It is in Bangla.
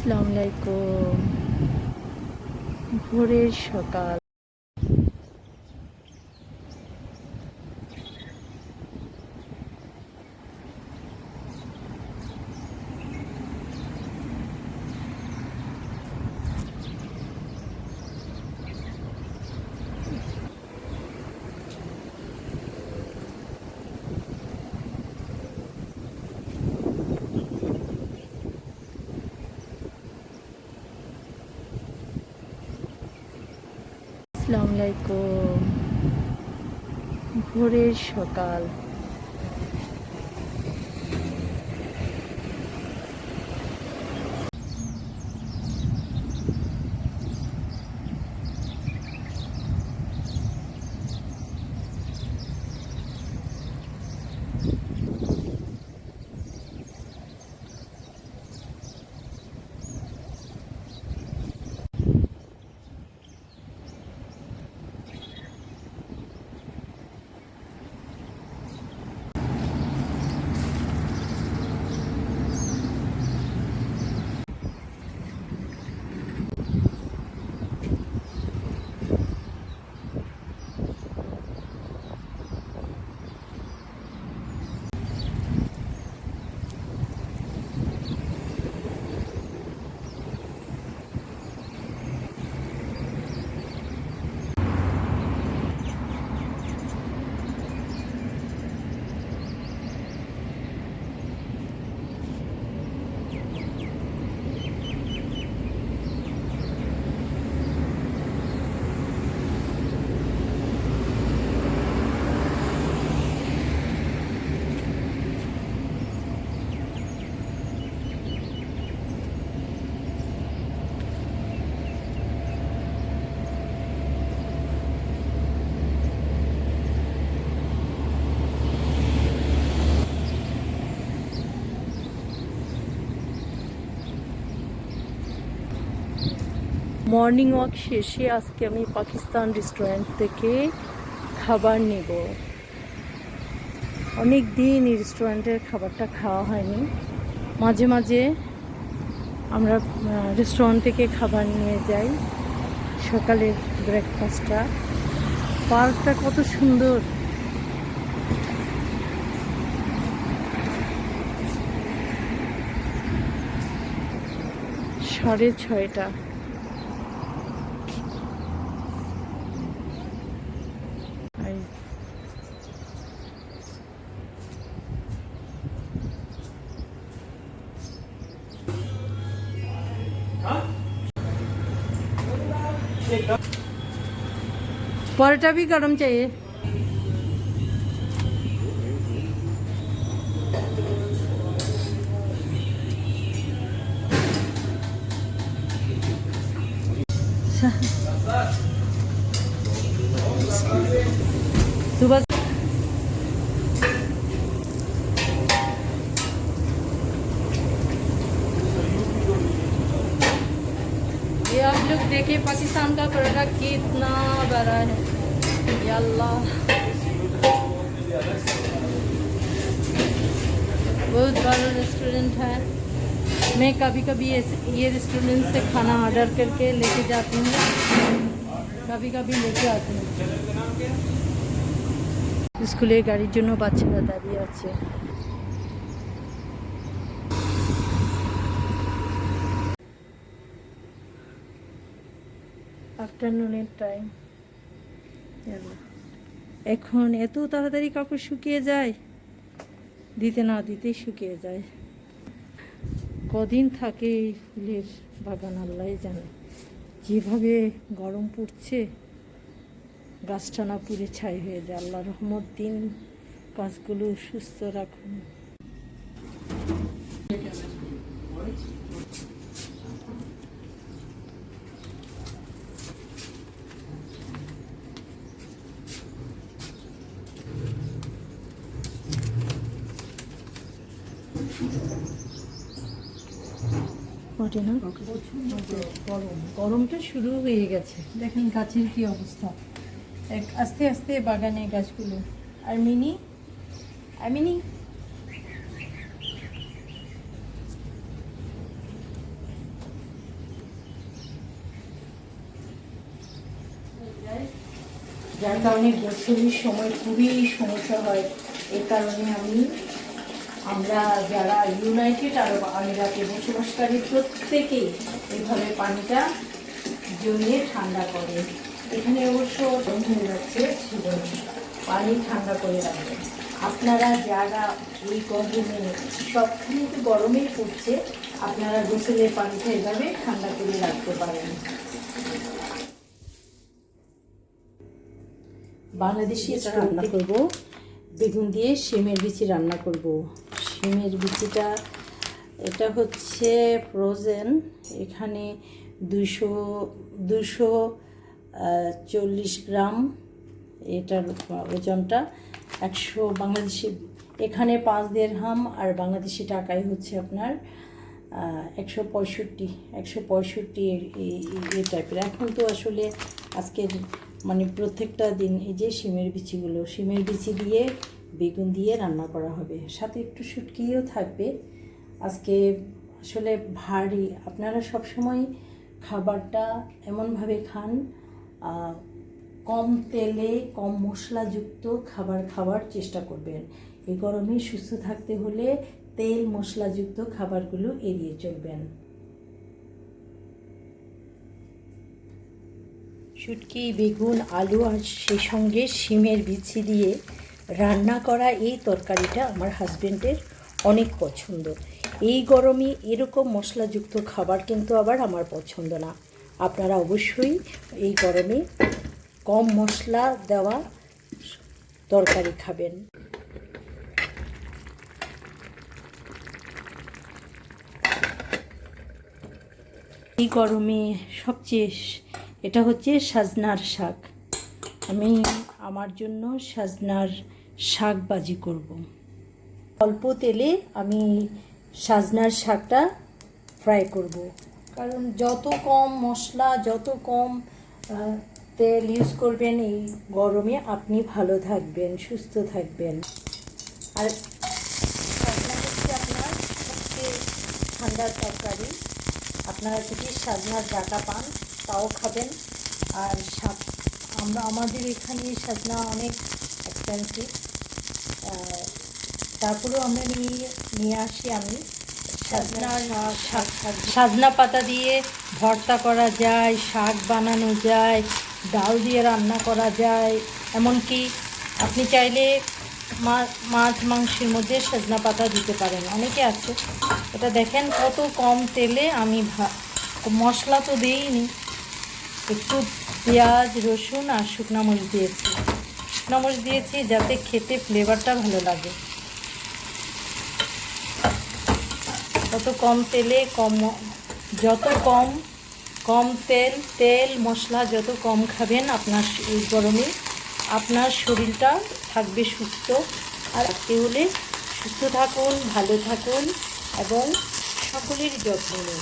আসসালামু আলাইকুম। ভোরের সকাল। আসসালামু আলাইকুম। ভোরের সকাল। মর্নিং ওয়াক শেষে আজকে আমি পাকিস্তান রেস্টুরেন্ট থেকে খাবার নেব। অনেক দিন এই রেস্টুরেন্টের খাবারটা খাওয়া হয়নি। মাঝে মাঝে আমরা রেস্টুরেন্ট থেকে খাবার নিয়ে যাই। সকালের ব্রেকফাস্টটা। পার্কটা কত সুন্দর। সাড়ে 6টা। पराठा भी गरम चाहिए। सुबह ये आप लोग देखें पाकिस्तान का पराठा कितना बड़ा है। या अल्लाह, बहुत बड़ा रेस्टोरेंट है। मैं कभी कभी ये रेस्टोरेंट से खाना ऑर्डर करके लेके जाती हूँ, कभी कभी लेके आती हूँ। স্কুলে গাড়ির জন্য বাচ্চারা দাঁড়িয়ে আছে। আফটারনুনের টাইম। এখন এত তাড়াতাড়ি কাপড় শুকিয়ে যায়, দিতে না দিতেই শুকিয়ে যায়। কদিন থাকে এই ফুলের বাগান আল্লাহই জানে। যেভাবে গরম পড়ছে, গাছটা না পুড়ে ছাই হয়ে যায়। আল্লাহ রহমত দিন গাছগুলো সুস্থ রাখুন। ওঠে না, গরমটা শুরু হয়ে গেছে। দেখেন গাছের কি অবস্থা। আস্তে আস্তে বাগানে গাছগুলো। আর মিনি যায়, যার কারণে গোসলের সময় খুবই সমস্যা হয়। এই কারণে আমরা যারা ইউনাইটেড আরব আমিরাতে বসবাসকারী প্রত্যেকেই এইভাবে পানিটা জমিয়ে ঠান্ডা করে। এখানে অবশ্য বন্ধ হয়ে যাচ্ছে, ছিল পানি ঠান্ডা করে রাখবেন। আপনারা যারা এই গরমে, সবখানে তো গরমেই পড়ছে, আপনারা গোসলের পানিটা এভাবে ঠান্ডা করে রাখতে পারেন। বাংলাদেশি রান্না করব, বেগুন দিয়ে শিমের বিচি রান্না করব। শিমের বিচিটা এটা হচ্ছে ফ্রোজেন, এখানে 240 গ্রাম, এটার ওজনটা 100 বাংলাদেশি, এখানে 5 দিরহাম, আর বাংলাদেশি টাকায় হচ্ছে আপনার 165 এই টাইপের। এখন তো আসলে আজকের মানে প্রত্যেকটা দিন এই যে শিমের বিচি দিয়ে বেগুন দিয়ে রান্না করা হবে, সাথে একটু শুটকিও থাকবে। আজকে আসলে ভারী, আপনারা সবসময় খাবারটা এমনভাবে খান, কম তেলে কম মশলাযুক্ত খাবার খাওয়ার চেষ্টা করবেন। এই গরমে সুস্থ থাকতে হলে তেল মশলাযুক্ত খাবারগুলো এড়িয়ে চলবেন। শুটকি, বেগুন, আলু আর সেই সঙ্গে শিমের বিচি দিয়ে রান্না করা এই তরকারিটা আমার হাজবেন্ডের অনেক পছন্দ। এই গরমে এরকম মশলাযুক্ত খাবার কিন্তু আবার আমার পছন্দ না। আপনারা অবশ্যই এই গরমে কম মশলা দেওয়া তরকারি খাবেন। এই গরমে সবচেয়ে এটা হচ্ছে সাজনার শাক। আমি আমার জন্য সাজনার শাক ভাজি করব। অল্প তেলে আমি সাজনার শাকটা ফ্রাই করব, কারণ যত কম মশলা, যত কম তেল ইউজ করবেন এই গরমে, আপনি ভালো থাকবেন, সুস্থ থাকবেন। আর সাজনা হচ্ছে আপনার সবচেয়ে ঠান্ডার তরকারি। আপনারা যদি সাজনার ডাঁটা পান তাও খাবেন। আর আমাদের এখানে সাজনা অনেক এক্সপেন্সিভ, তারপরেও আমরা নিয়ে আসি। আমি সাজনা পাতা দিয়ে ভর্তা করা যায়, শাক বানানো যায়, ডাল দিয়ে রান্না করা যায়, এমনকি আপনি চাইলে মাছ মাংসের মধ্যে সাজনা পাতা দিতে পারেন। অনেকে আছে। এটা দেখেন কত কম তেলে আমি মশলা তো দিইনি, একটু পেঁয়াজ, রসুন আর শুকনো মরিচ দিয়েছি যাতে খেতে ফ্লেভারটা ভালো লাগে। কত কম তেলে যত কম তেল মশলা যত কম খাবেন, আপনার এই গরমে আপনার শরীরটা থাকবে সুস্থ। আর রাখতে হলে সুস্থ থাকুন, ভালো থাকুন এবং সকলের যত্ন নিন।